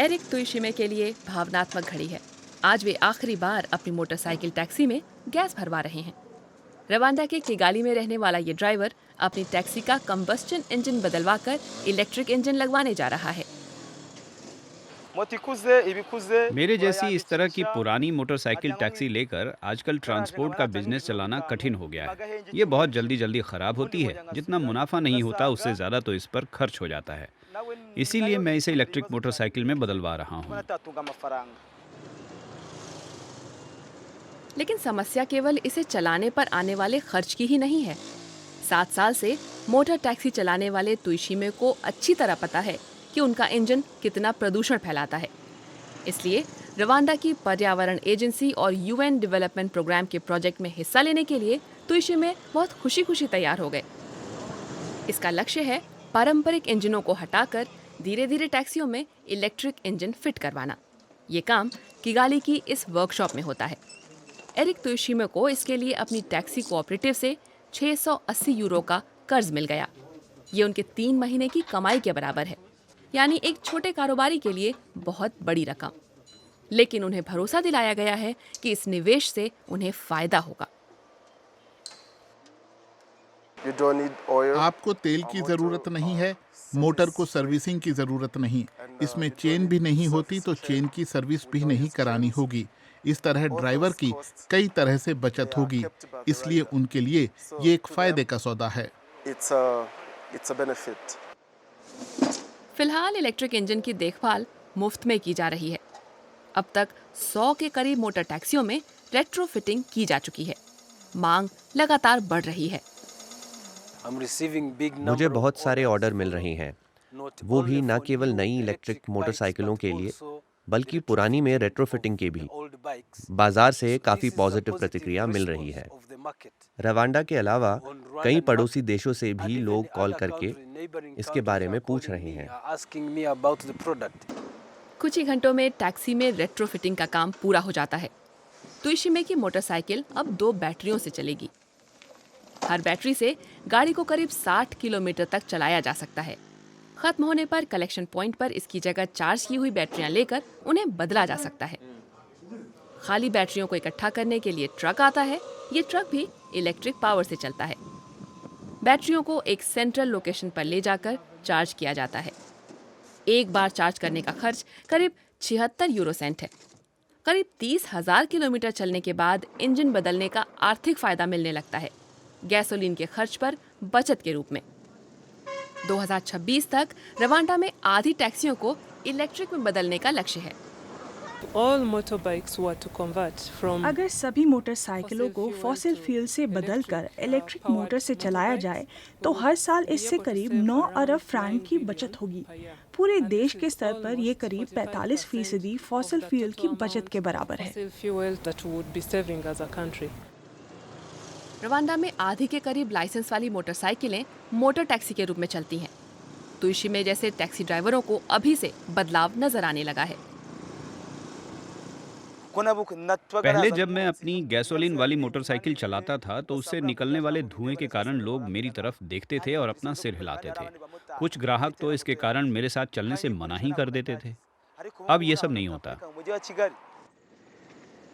Eric तुइशिमे के लिए भावनात्मक घड़ी है। आज वे आखिरी बार अपनी मोटरसाइकिल टैक्सी में गैस भरवा रहे हैं। रवांडा के किगाली में रहने वाला ये ड्राइवर अपनी टैक्सी का कंबस्टन इंजन बदलवाकर इलेक्ट्रिक इंजन लगवाने जा रहा है। मेरे जैसी इस तरह की पुरानी मोटरसाइकिल टैक्सी लेकर आजकल ट्रांसपोर्ट का बिजनेस चलाना कठिन हो गया है। ये बहुत जल्दी जल्दी खराब होती है। जितना मुनाफा नहीं होता उससे ज़्यादा तो इस पर खर्च हो जाता है। इसीलिए मैं इसे इलेक्ट्रिक मोटरसाइकिल में बदलवा रहा हूँ। लेकिन समस्या केवल इसे चलाने पर आने वाले खर्च की ही नहीं है। 7 साल से मोटर टैक्सी चलाने वाले तुइशिमे को अच्छी तरह पता है कि उनका इंजन कितना प्रदूषण फैलाता है। इसलिए रवांडा की पर्यावरण एजेंसी और यूएन डेवलपमेंट प्रोग्राम के प्रोजेक्ट में हिस्सा लेने के लिए तुइशिमे बहुत खुशी-खुशी तैयार हो गए। इसका लक्ष्य है पारंपरिक इंजनों को हटाकर धीरे-धीरे टैक्सियों में इलेक्ट्रिक इंजन फिट करवाना। ये काम किगाली की इस वर्कशॉप में होता है। एरिक तुइशिमे को इसके लिए अपनी टैक्सी कोऑपरेटिव से 680 यूरो का कर्ज मिल गया। ये उनके 3 महीने की कमाई के बराबर है, यानी एक छोटे कारोबारी के लिए बहुत बड़ी रकम। लेकिन उन्हें भरोसा दिलाया गया है कि इस निवेश से उन्हें फायदा होगा। आपको तेल की जरूरत नहीं है, मोटर को सर्विसिंग की जरूरत नहीं, इसमें चेन भी नहीं होती तो चेन की सर्विस भी नहीं करानी होगी। इस तरह ड्राइवर की कई तरह से बचत होगी, इसलिए उनके लिए ये एक फायदे का सौदा है। फिलहाल इलेक्ट्रिक इंजन की देखभाल मुफ्त में की जा रही है। अब तक 100 के करीब मोटर टैक्सियों में रेट्रोफिटिंग की जा चुकी है। मांग लगातार बढ़ रही है। मुझे बहुत सारे ऑर्डर मिल रहे हैं, वो भी न केवल नई इलेक्ट्रिक मोटरसाइकिलों के लिए बल्कि पुरानी में रेट्रोफिटिंग के भी। बाजार से काफ़ी पॉजिटिव प्रतिक्रिया मिल रही है। रवांडा के अलावा कई पड़ोसी देशों से भी लोग कॉल करके इसके बारे में पूछ रहे हैं। कुछ ही घंटों में टैक्सी में रेट्रोफिटिंग का काम पूरा हो जाता है। तुइशिमे की मोटरसाइकिल अब 2 बैटरियों से चलेगी। हर बैटरी से गाड़ी को करीब 60 किलोमीटर तक चलाया जा सकता है। खत्म होने पर कलेक्शन पॉइंट पर इसकी जगह चार्ज की हुई बैटरियां लेकर उन्हें बदला जा सकता है। खाली बैटरियों को इकट्ठा करने के लिए ट्रक आता है। ये ट्रक भी इलेक्ट्रिक पावर से चलता है। बैटरियों को एक सेंट्रल लोकेशन पर ले जाकर चार्ज किया जाता है। एक बार चार्ज करने का खर्च करीब 76 यूरो सेंट है। करीब 30,000 किलोमीटर चलने के बाद इंजन बदलने का आर्थिक फायदा मिलने लगता है, गैसोलीन के खर्च पर बचत के रूप में। 2026 तक रवांडा में आधी टैक्सियों को इलेक्ट्रिक में बदलने का लक्ष्य है। अगर सभी मोटरसाइकिलों को फॉसिल फ्यूल से बदलकर इलेक्ट्रिक मोटर से चलाया जाए तो हर साल इससे करीब 9 अरब फ्रैंक की बचत होगी। पूरे देश के स्तर पर ये करीब 45% फॉसिल फ्यूल की बचत के बराबर है। रवांडा में आधी के करीब लाइसेंस वाली मोटरसाइकिलें मोटर टैक्सी के रूप में चलती हैं। तुइशिमे जैसे टैक्सी ड्राइवरों को अभी से बदलाव नजर आने लगा है। पहले जब मैं अपनी गैसोलीन वाली मोटरसाइकिल चलाता था तो उससे निकलने वाले धुएं के कारण लोग मेरी तरफ देखते थे और अपना सिर हिलाते थे। कुछ ग्राहक तो इसके कारण मेरे साथ चलने से मना ही कर देते थे। अब ये सब नहीं होता।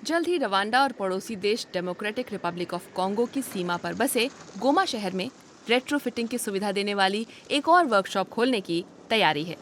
जल्द ही रवांडा और पड़ोसी देश डेमोक्रेटिक रिपब्लिक ऑफ कॉन्गो की सीमा पर बसे गोमा शहर में रेट्रोफिटिंग की सुविधा देने वाली एक और वर्कशॉप खोलने की तैयारी है।